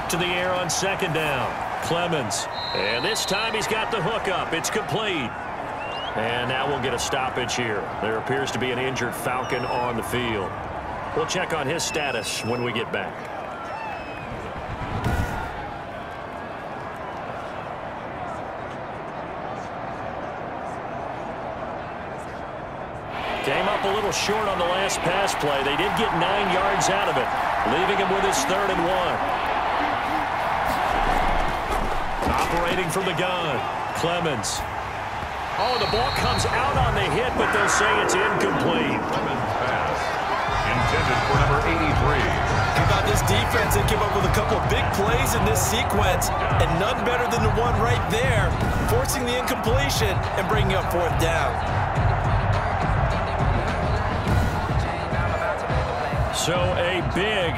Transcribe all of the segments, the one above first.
back to the air on second down. Clemens. And this time he's got the hook up. It's complete. And now we'll get a stoppage here. There appears to be an injured Falcon on the field. We'll check on his status when we get back. Came up a little short on the last pass play. They did get 9 yards out of it, leaving him with his 3rd and 1. Operating from the gun, Clemens. Oh, the ball comes out on the hit, but they'll say it's incomplete. Clemens pass, intended for number 83. How about this defense? They came up with a couple big plays in this sequence, and none better than the one right there, forcing the incompletion and bringing up 4th down. So a big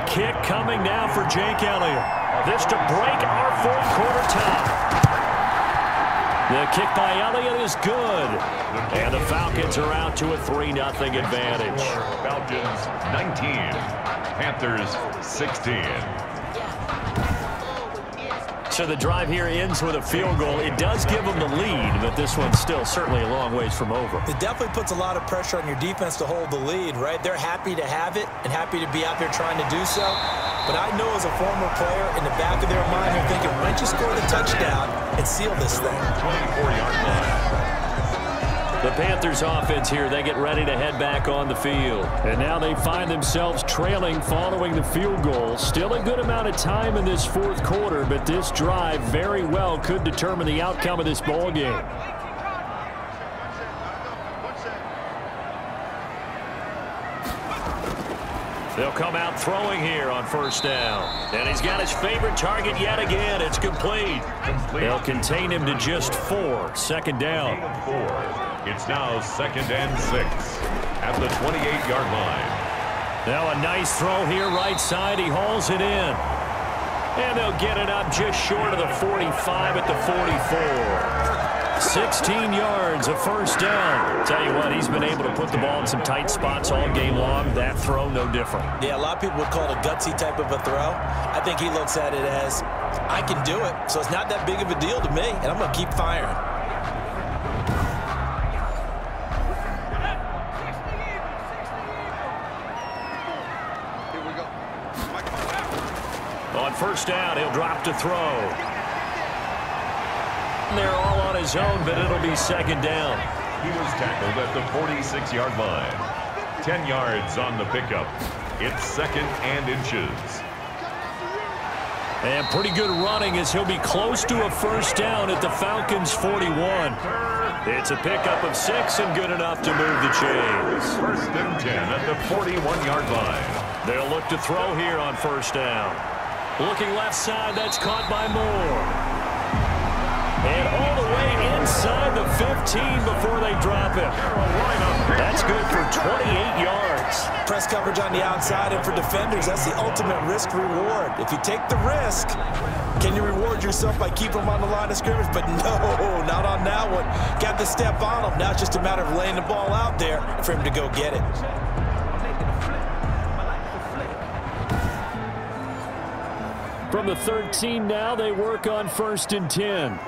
kick coming now for Jake Elliott. This to break our 4th quarter tie. The kick by Elliott is good. And the Falcons are out to a 3-0 advantage. Falcons 19, Panthers 16. So the drive here ends with a field goal. It does give them the lead, but this one's still certainly a long ways from over. It definitely puts a lot of pressure on your defense to hold the lead, right? They're happy to have it and happy to be out there trying to do so. But I know as a former player, in the back of their mind, they're thinking, why don't you score the touchdown and seal this thing? 24-yard line. The Panthers offense here, they get ready to head back on the field. And now they find themselves trailing following the field goal. Still a good amount of time in this 4th quarter, but this drive very well could determine the outcome of this ball game. They'll come out throwing here on 1st down. And he's got his favorite target yet again. It's complete. They'll contain him to just 4. 2nd down. It's now 2nd and 6 at the 28-yard line. Now a nice throw here right side. He hauls it in. And they'll get it up just short of the 45 at the 44. 16 yards, a 1st down. Tell you what, he's been able to put the ball in some tight spots all game long. That throw, no different. Yeah, a lot of people would call it a gutsy type of a throw. I think he looks at it as, I can do it, so it's not that big of a deal to me, and I'm going to keep firing. On 1st down, he'll drop to throw. They're all on his own, but it'll be 2nd down. He was tackled at the 46-yard line. 10 yards on the pickup. It's 2nd and inches. And pretty good running as he'll be close to a 1st down at the Falcons' 41. It's a pickup of 6 and good enough to move the chains. 1st and 10 at the 41-yard line. They'll look to throw here on 1st down. Looking left side, that's caught by Moore. And all the way inside the 15 before they drop it. That's good for 28 yards. Press coverage on the outside, and for defenders, that's the ultimate risk-reward. If you take the risk, can you reward yourself by keeping them on the line of scrimmage? But no, not on that one. Got the step on him. Now it's just a matter of laying the ball out there for him to go get it. From the 13 now, they work on 1st and 10.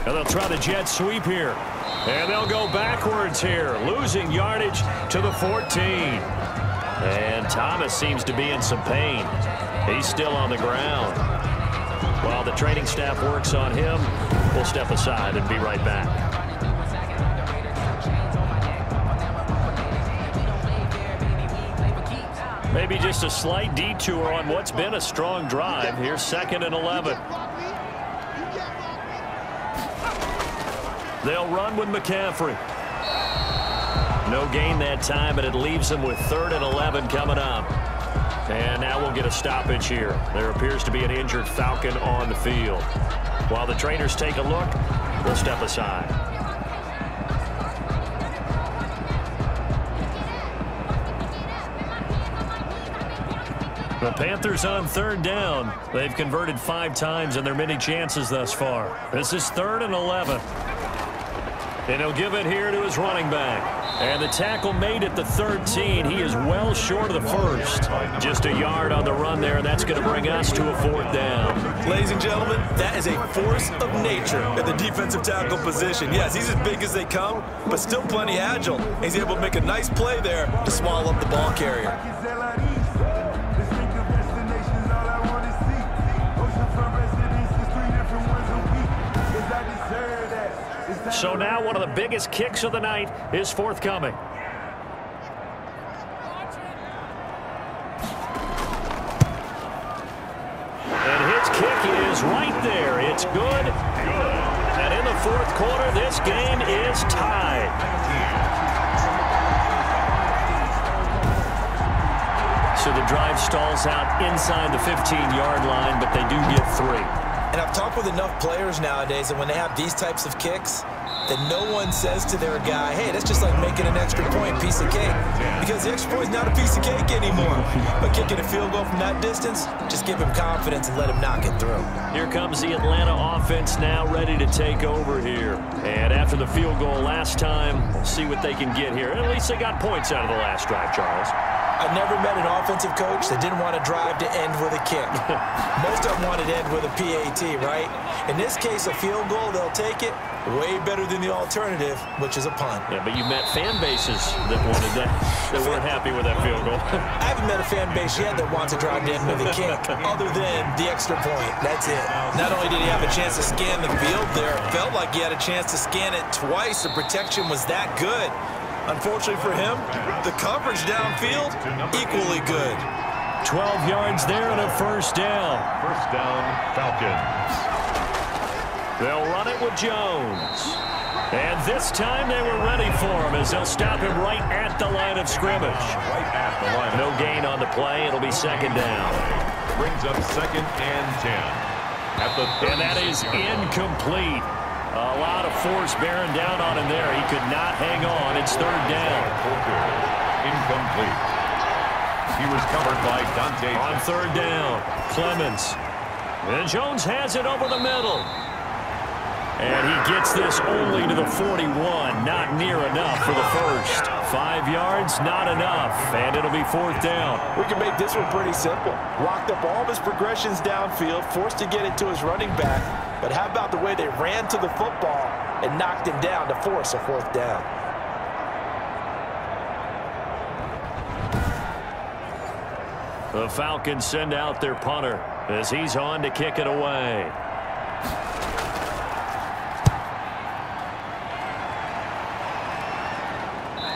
And they'll try the jet sweep here. And they'll go backwards here, losing yardage to the 14. And Thomas seems to be in some pain. He's still on the ground. While the training staff works on him, we'll step aside and be right back. Maybe just a slight detour on what's been a strong drive. Here's 2nd and 11. They'll run with McCaffrey. No gain that time, but it leaves them with 3rd and 11 coming up. And now we'll get a stoppage here. There appears to be an injured Falcon on the field. While the trainers take a look, we'll step aside. The Panthers on 3rd down. They've converted 5 times in their many chances thus far. This is 3rd and 11. And he'll give it here to his running back. And the tackle made at the 13. He is well short of the first. Just a yard on the run there, and that's going to bring us to a 4th down. Ladies and gentlemen, that is a force of nature at the defensive tackle position. Yes, he's as big as they come, but still plenty agile. He's able to make a nice play there to swallow up the ball carrier. So now one of the biggest kicks of the night is forthcoming. And his kick is right there. It's good. And in the 4th quarter, this game is tied. So the drive stalls out inside the 15-yard line, but they do get 3. And I've talked with enough players nowadays that when they have these types of kicks, that no one says to their guy, hey, that's just like making an extra point, piece of cake. Because the extra point is not a piece of cake anymore. But kicking a field goal from that distance, just give him confidence and let him knock it through. Here comes the Atlanta offense now ready to take over here. And after the field goal last time, we'll see what they can get here. And at least they got points out of the last drive, Charles. I've never met an offensive coach that didn't want to drive to end with a kick. Most of them wanted to end with a PAT, right? In this case, a field goal, they'll take it. Way better than the alternative, which is a punt. Yeah, but you met fan bases that wanted that, that weren't happy with that field goal. I haven't met a fan base yet that wants to drive to end with a kick, other than the extra point. That's it. Not only did he have a chance to scan the field there, it felt like he had a chance to scan it twice. The protection was that good. Unfortunately for him, the coverage downfield, equally good. 12 yards there and a 1st down. 1st down, Falcons. They'll run it with Jones. And this time they were ready for him as they'll stop him right at the line of scrimmage. Right at the line. No gain on the play. It'll be 2nd down. Brings up 2nd and 10. At the and that is incomplete. A lot of force bearing down on him there. He could not hang on. It's 3rd down. Incomplete. He was covered by Dante. On 3rd down, Clemens. And Jones has it over the middle. And he gets this only to the 41. Not near enough for the first. 5 yards, not enough. And it'll be 4th down. We can make this one pretty simple. Locked up all of his progressions downfield, forced to get it to his running back. But how about the way they ran to the football and knocked him down to force a 4th down? The Falcons send out their punter as he's on to kick it away.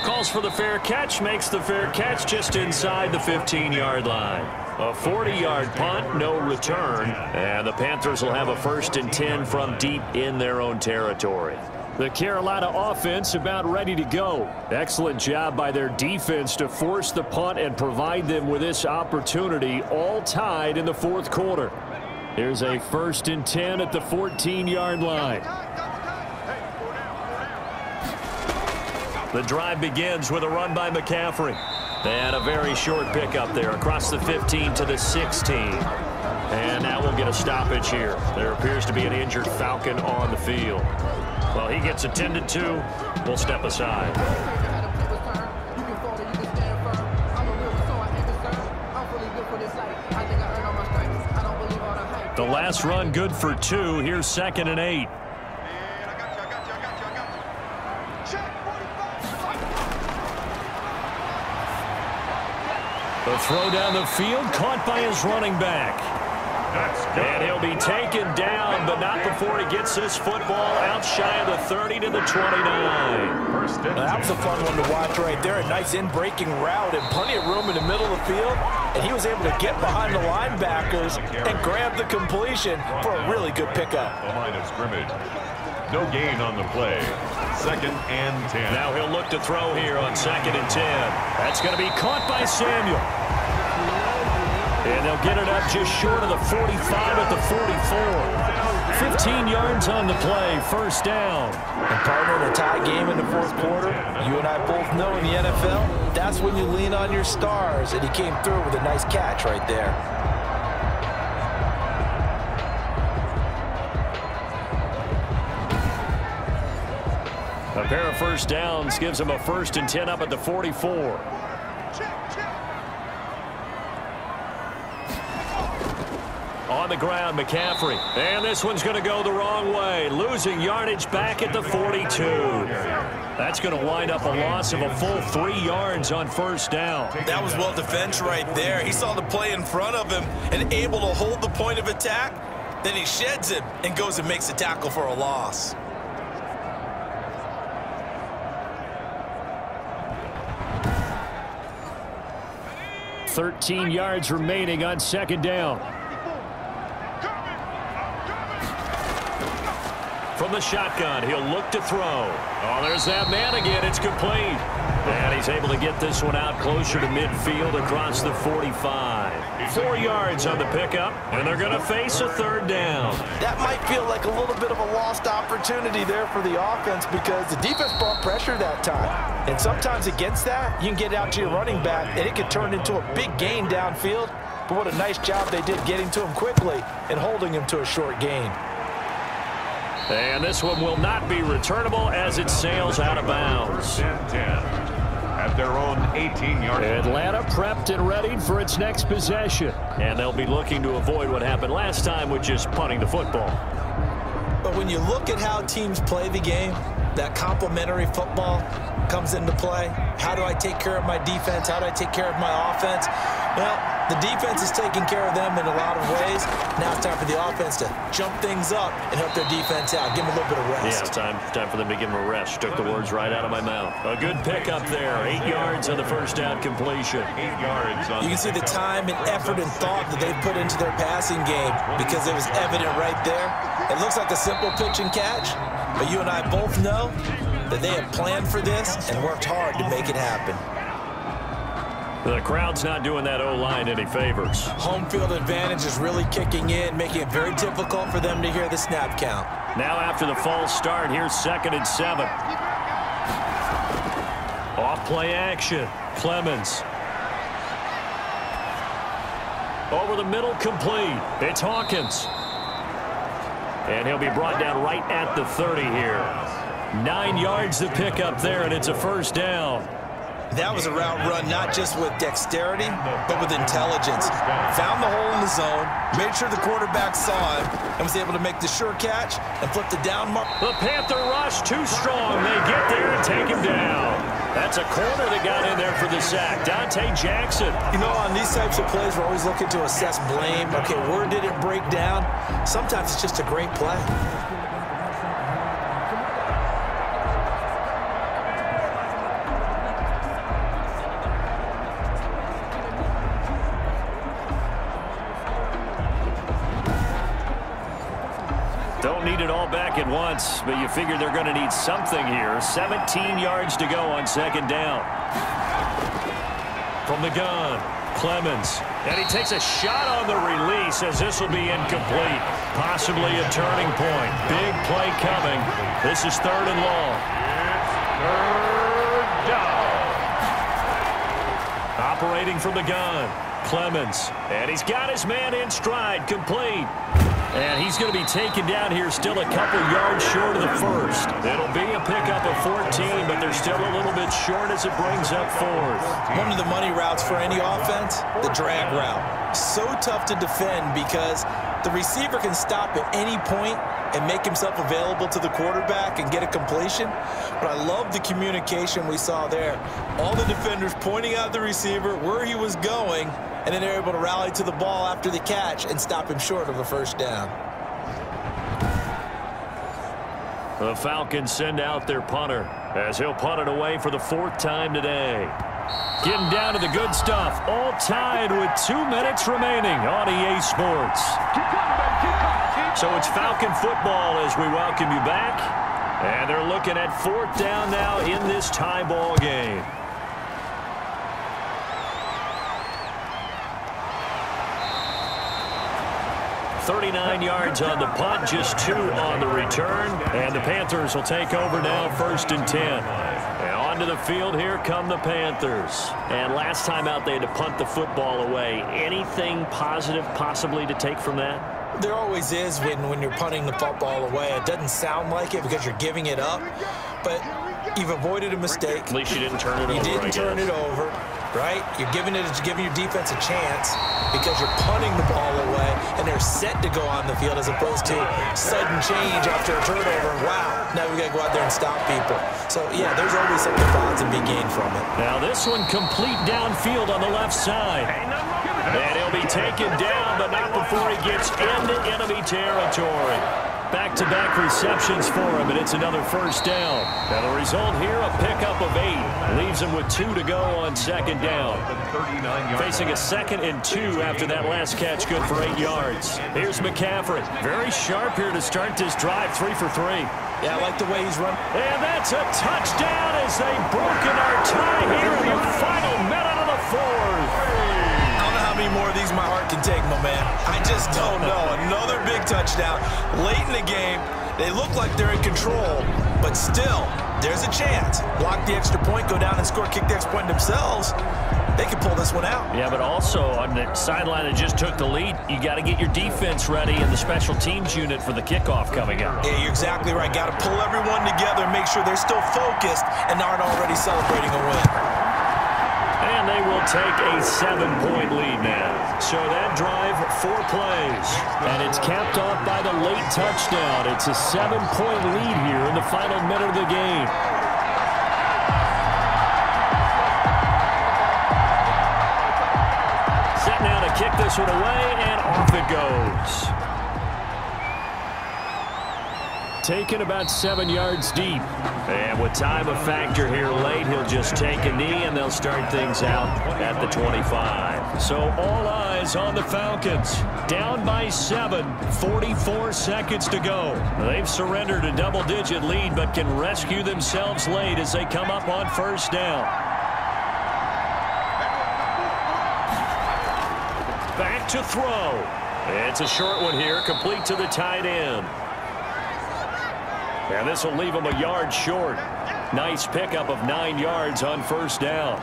Calls for the fair catch, makes the fair catch just inside the 15-yard line. A 40-yard punt, no return, and the Panthers will have a 1st and 10 from deep in their own territory. The Carolina offense about ready to go. Excellent job by their defense to force the punt and provide them with this opportunity, all tied in the 4th quarter. Here's a 1st and 10 at the 14-yard line. The drive begins with a run by McCaffrey. And a very short pickup there across the 15 to the 16. And now we'll get a stoppage here. There appears to be an injured Falcon on the field. Well, he gets attended to. We'll step aside. The last run good for 2. Here's 2nd and 8. The throw down the field, caught by his running back. And he'll be taken down, but not before he gets this football out shy of the 30 to the 29. That was a fun one to watch right there. A nice in-breaking route and plenty of room in the middle of the field. And he was able to get behind the linebackers and grab the completion for a really good pickup. The line of scrimmage. No gain on the play. 2nd and 10. Now he'll look to throw here on 2nd and 10. That's going to be caught by Samuel. And they'll get it up just short of the 45 at the 44. 15 yards on the play, 1st down. And partner, in a tie game in the 4th quarter, you and I both know in the NFL, that's when you lean on your stars. And he came through with a nice catch right there. A pair of first downs gives them a 1st and 10 up at the 44. On the ground, McCaffrey. And this one's going to go the wrong way. Losing yardage back at the 42. That's going to wind up a loss of a full 3 yards on first down. That was well defense right there. He saw the play in front of him and able to hold the point of attack. Then he sheds it and goes and makes a tackle for a loss. $13 yards remaining on second down. From the shotgun, he'll look to throw. Oh, there's that man again. It's complete. And he's able to get this one out closer to midfield across the 45. 4 yards on the pickup, and they're going to face a 3rd down. That might feel like a little bit of a lost opportunity there for the offense because the defense brought pressure that time. And sometimes against that, you can get out to your running back, and it could turn into a big gain downfield. But what a nice job they did getting to him quickly and holding him to a short gain. And this one will not be returnable as it sails out of bounds. 10 at their own 18-yard line. Atlanta prepped and ready for its next possession. And they'll be looking to avoid what happened last time with just punting the football. But when you look at how teams play the game, that complementary football comes into play. How do I take care of my defense? How do I take care of my offense? Well, the defense is taking care of them in a lot of ways. Now it's time for the offense to jump things up and help their defense out. Give them a little bit of rest. Yeah, time for them to give them a rest. Took the words right out of my mouth. A good pickup there. 8 yards on the first down completion. 8 yards on you can see the time and effort and thought that they've put into their passing game because it was evident right there. It looks like a simple pitch and catch, but you and I both know that they have planned for this and worked hard to make it happen. The crowd's not doing that O-line any favors. Home field advantage is really kicking in, making it very difficult for them to hear the snap count. Now after the false start, here's 2nd and 7. Off play action. Clemens. Over the middle, complete. It's Hawkins. And he'll be brought down right at the 30 here. 9 yards to pick up there, and it's a first down. That was a route run not just with dexterity, but with intelligence. Found the hole in the zone, made sure the quarterback saw him, and was able to make the sure catch and flip the down mark. The Panther rush too strong. They get there and take him down. That's a corner that got in there for the sack. Dante Jackson. You know, on these types of plays, we're always looking to assess blame. Okay, where did it break down? Sometimes it's just a great play. Don't need it all back at once, but you figure they're going to need something here. 17 yards to go on second down. From the gun, Clemens. And he takes a shot on the release as this will be incomplete. Possibly a turning point. Big play coming. This is 3rd and long. Third down. Operating from the gun, Clemens. And he's got his man in stride, complete. And he's going to be taken down here still a couple yards short of the first. It'll be a pickup of 14, but they're still a little bit short as it brings up 4th. One of the money routes for any offense, the drag route. So tough to defend because the receiver can stop at any point and make himself available to the quarterback and get a completion. But I love the communication we saw there. All the defenders pointing out the receiver, where he was going, and then they're able to rally to the ball after the catch and stop him short of a first down. The Falcons send out their punter as he'll punt it away for the 4th time today. Getting down to the good stuff. All tied with 2 minutes remaining on EA Sports. So it's Falcon football as we welcome you back. And they're looking at 4th down now in this tie ball game. $39 yards on the punt, just 2 on the return. And the Panthers will take over now, 1st and 10. And onto the field, here come the Panthers. And last time out, they had to punt the football away. Anything positive possibly to take from that? There always is when you're punting the football away. It doesn't sound like it because you're giving it up. But You've avoided a mistake. At least you didn't turn it over. You didn't turn it over, right? You're giving your defense a chance because you're punting the ball away, and they're set to go on the field as opposed to sudden change after a turnover. Wow, now we got to go out there and stop people. So, yeah, there's always something positive to be gained from it. Now this one complete downfield on the left side. And he'll be taken down, but not before he gets into enemy territory. Back-to-back receptions for him, and it's another first down. Now the result here, a pickup of 8. Leaves him with 2 to go on second down. Facing a 2nd and 2 after that last catch, good for 8 yards. Here's McCaffrey. Very sharp here to start this drive, 3 for 3. Yeah, I like the way he's run. And that's a touchdown as they've broken our tie here in the final minute of the 4th. How many more of these my heart can take, my man? I just don't know. Another big touchdown late in the game. They look like they're in control, but still, there's a chance. Block the extra point, go down and score, kick the extra point themselves. They can pull this one out. Yeah, but also on the sideline that just took the lead, you got to get your defense ready and the special teams unit for the kickoff coming up. Yeah, you're exactly right. Got to pull everyone together and make sure they're still focused and aren't already celebrating a win. And they will take a 7-point lead now. So that drive, 4 plays. And it's capped off by the late touchdown. It's a 7-point lead here in the final minute of the game. Set now to kick this one away, and off it goes. Taken about 7 yards deep. And with time a factor here late, he'll just take a knee, and they'll start things out at the 25. So all eyes on the Falcons. Down by 7, 44 seconds to go. They've surrendered a double-digit lead, but can rescue themselves late as they come up on first down. Back to throw. It's a short one here, complete to the tight end. And this will leave him a yard short. Nice pickup of 9 yards on first down.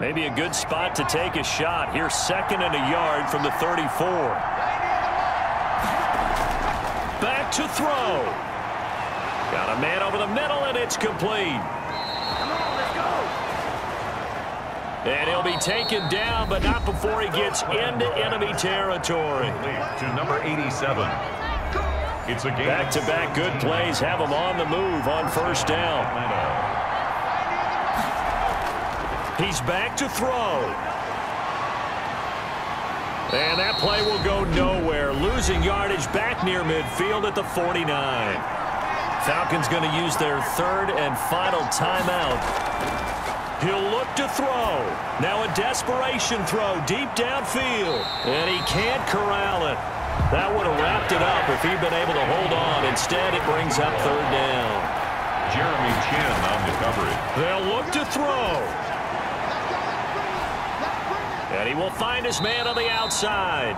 Maybe a good spot to take a shot. Here's 2nd and a yard from the 34. Back to throw. Got a man over the middle, and it's complete. And he'll be taken down, but not before he gets into enemy territory. To number 87. It's a game. Back-to-back good plays have him on the move on first down. He's back to throw. And that play will go nowhere. Losing yardage back near midfield at the 49. Falcons going to use their 3rd and final timeout. He'll look to throw. Now a desperation throw deep downfield. And he can't corral it. That would have wrapped it up if he'd been able to hold on. Instead, it brings up 3rd down. Jeremy Chin on the coverage. They'll look to throw. And he will find his man on the outside.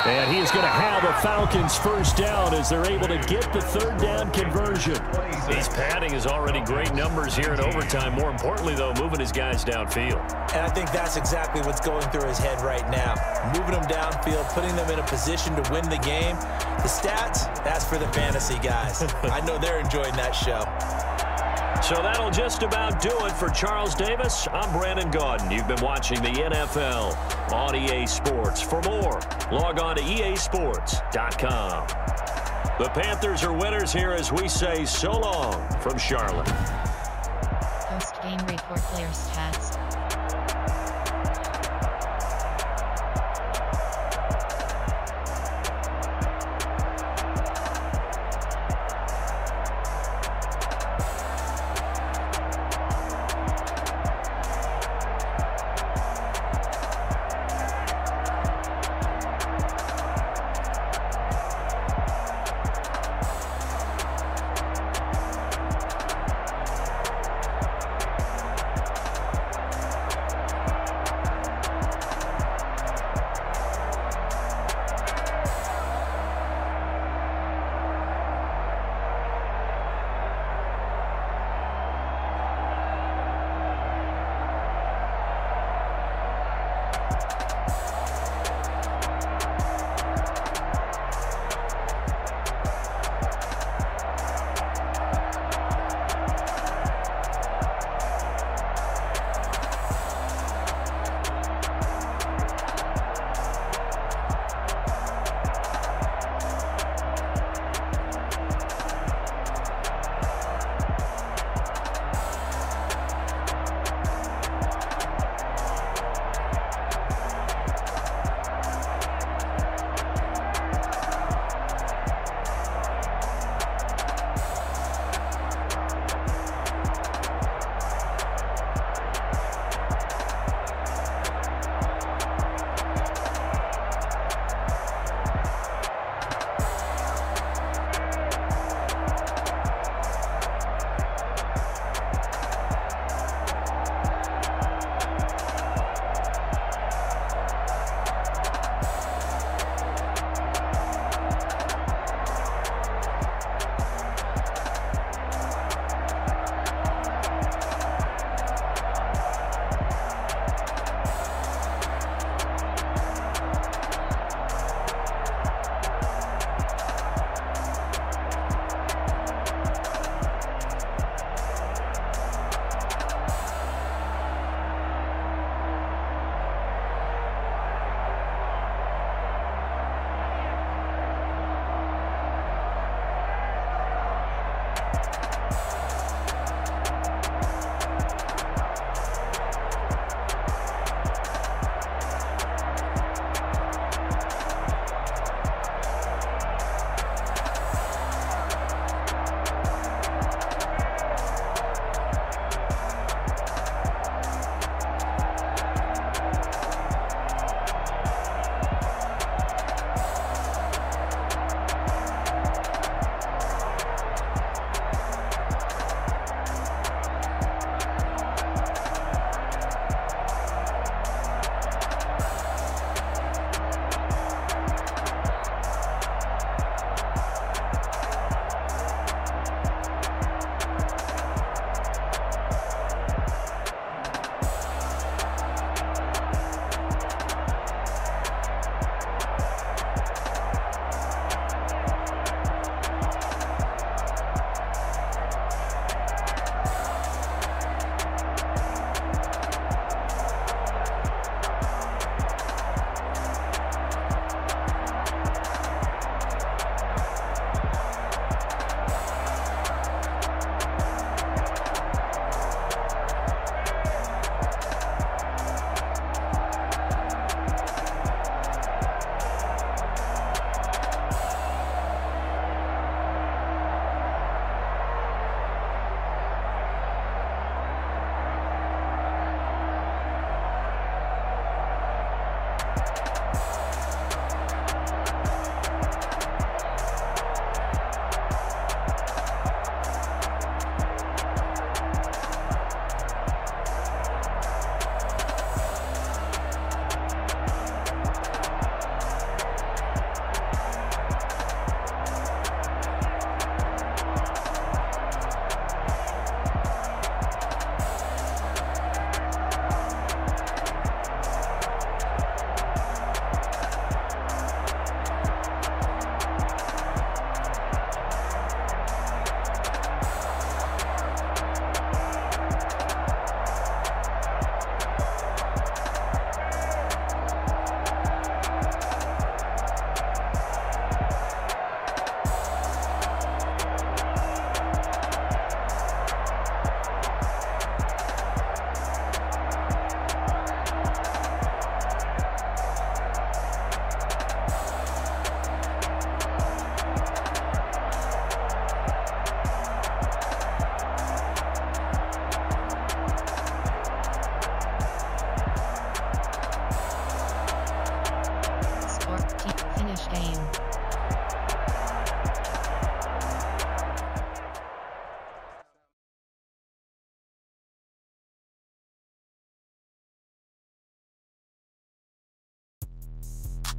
And he's going to have a Falcons first down as they're able to get the 3rd down conversion. He's padding his already great numbers here in overtime. More importantly, though, moving his guys downfield. And I think that's exactly what's going through his head right now. Moving them downfield, putting them in a position to win the game. The stats, that's for the fantasy guys. I know they're enjoying that show. So that'll just about do it for Charles Davis. I'm Brandon Gaudin. You've been watching the NFL on EA Sports. For more, log on to easports.com. The Panthers are winners here as we say so long from Charlotte. Post-game report, player stats.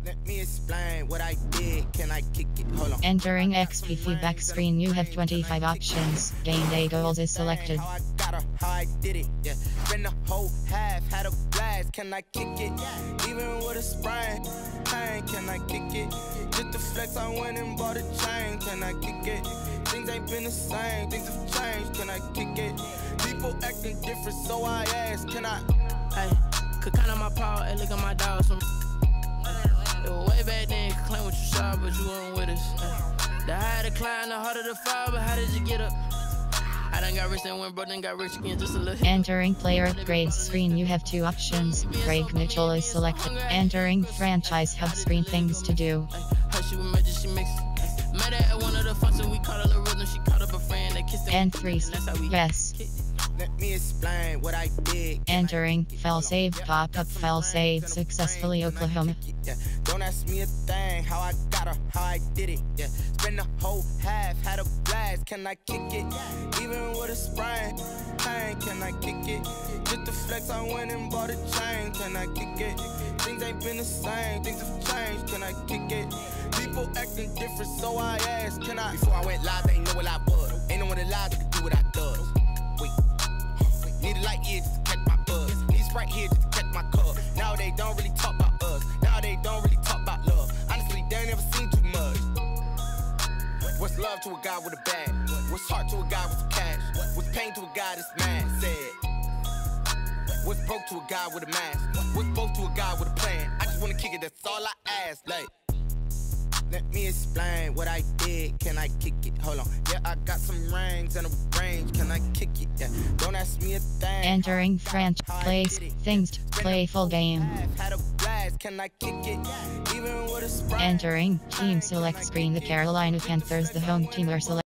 Let me explain what I did. Can I kick it? Hold on. Entering XP feedback screen, you have 25 options. Game day goals is selected. How I got her, how I did it. Yeah. Spend the whole half, had a blast. Can I kick it? Even with a sprain. Pain, can I kick it? Just the flex, I went and bought a chain. Can I kick it? Things ain't been the same, things have changed. Can I kick it? People acting different, so I ask, can I? Hey, could count on my power, hey, look at my dogs. It was way back then, could claim what you saw, but you weren't with us. Hey. The higher the climb, the harder the fall, but how did you get up? I done got rich and went broke, then got rich again, just a little. Entering player upgrades screen, you have 2 options. Craig Mitchell is selected. Entering franchise hub screen, things to do. Her she was major, she mixed. Met her at one of the functions, we caught a little rhythm, she caught up a friend, they kissed her. And 3. Yes. Let me explain what I did. Entering fail save pop-up, fail save successfully Oklahoma. Don't ask me a thing, how I got her, how I did it. Yeah. Spend the whole half, had a blast. Can I kick it? Even with a sprain. Pain, can I kick it? Just the flex, I went and bought a chain. Can I kick it? Things ain't been the same, things have changed. Can I kick it? People acting different, so I ask, can I? Before I went live, they ain't know what I was. Ain't no one alive that could do what I does. Wait. Need a light here just to catch my buzz. Need Sprite here just to catch my cup. Now they don't really talk about us. Now they don't really talk about love. Honestly, they ain't never seen too much. What's love to a guy with a bag? What's heart to a guy with some cash? What's pain to a guy that's mad? Said. What's broke to a guy with a mask? What's both to a guy with a plan? I just wanna kick it, that's all I ask. Like, let me explain what I did. Can I kick it? Hold on. Yeah, I got some rings and a range. Can I kick it? Yeah. Don't ask me a thing. Entering franchise things to play full game. Had a blast. Can I kick it? Even with a sprain. Entering team select screen, the Carolina Panthers, the home team, are selected.